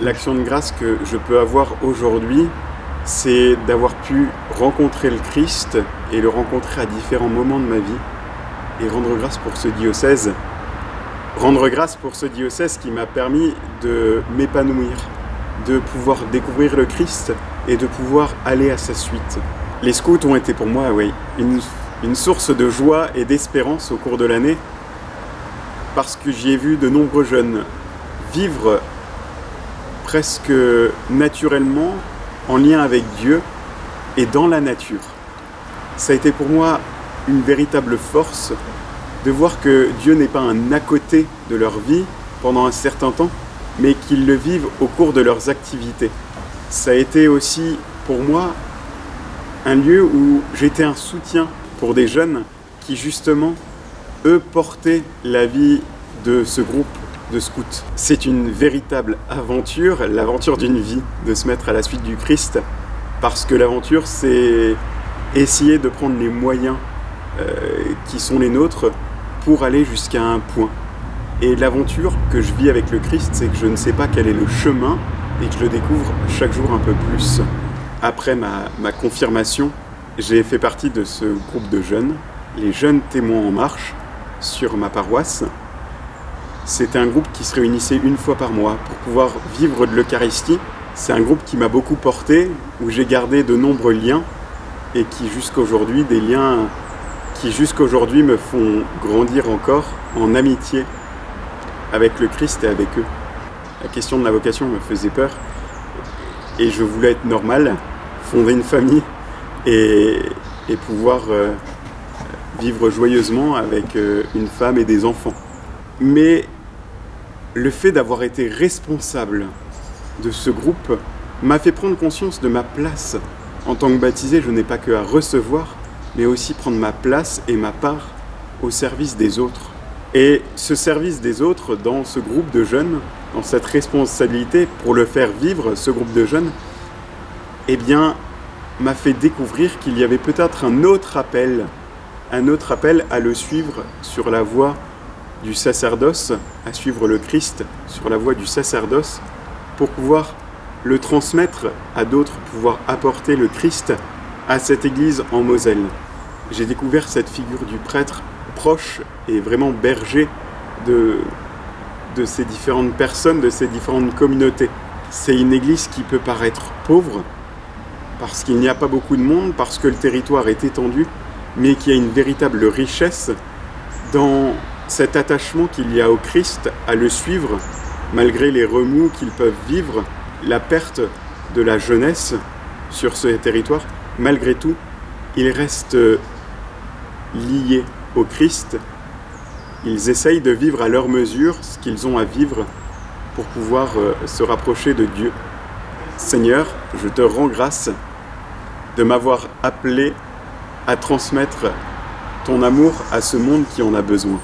L'action de grâce que je peux avoir aujourd'hui, c'est d'avoir pu rencontrer le Christ et le rencontrer à différents moments de ma vie et rendre grâce pour ce diocèse. Rendre grâce pour ce diocèse qui m'a permis de m'épanouir, de pouvoir découvrir le Christ et de pouvoir aller à sa suite. Les scouts ont été pour moi, oui, une source de joie et d'espérance au cours de l'année parce que j'y ai vu de nombreux jeunes vivre presque naturellement en lien avec Dieu et dans la nature. Ça a été pour moi une véritable force de voir que Dieu n'est pas un à côté de leur vie pendant un certain temps, mais qu'ils le vivent au cours de leurs activités. Ça a été aussi pour moi un lieu où j'étais un soutien pour des jeunes qui justement, eux, portaient la vie de ce groupe de scouts. C'est une véritable aventure, l'aventure d'une vie, de se mettre à la suite du Christ, parce que l'aventure, c'est essayer de prendre les moyens qui sont les nôtres pour aller jusqu'à un point. Et l'aventure que je vis avec le Christ, c'est que je ne sais pas quel est le chemin et que je le découvre chaque jour un peu plus. Après ma confirmation, j'ai fait partie de ce groupe de jeunes, les Jeunes Témoins en Marche, sur ma paroisse. C'était un groupe qui se réunissait une fois par mois pour pouvoir vivre de l'Eucharistie. C'est un groupe qui m'a beaucoup porté, où j'ai gardé de nombreux liens et qui jusqu'aujourd'hui, des liens qui jusqu'aujourd'hui me font grandir encore en amitié avec le Christ et avec eux. La question de la vocation me faisait peur et je voulais être normal, fonder une famille et pouvoir vivre joyeusement avec une femme et des enfants. Mais le fait d'avoir été responsable de ce groupe m'a fait prendre conscience de ma place. En tant que baptisé, je n'ai pas que à recevoir, mais aussi prendre ma place et ma part au service des autres. Et ce service des autres dans ce groupe de jeunes, dans cette responsabilité pour le faire vivre, ce groupe de jeunes, eh bien, m'a fait découvrir qu'il y avait peut-être un autre appel à le suivre sur la voie du sacerdoce, à suivre le Christ sur la voie du sacerdoce, pour pouvoir le transmettre à d'autres, pouvoir apporter le Christ à cette église en Moselle. J'ai découvert cette figure du prêtre proche et vraiment berger de ces différentes personnes, de ces différentes communautés. C'est une église qui peut paraître pauvre, parce qu'il n'y a pas beaucoup de monde, parce que le territoire est étendu, mais qui a une véritable richesse dans cet attachement qu'il y a au Christ, à le suivre, malgré les remous qu'ils peuvent vivre, la perte de la jeunesse sur ce territoire. Malgré tout, ils restent liés au Christ. Ils essayent de vivre à leur mesure ce qu'ils ont à vivre pour pouvoir se rapprocher de Dieu. Seigneur, je te rends grâce de m'avoir appelé à transmettre ton amour à ce monde qui en a besoin.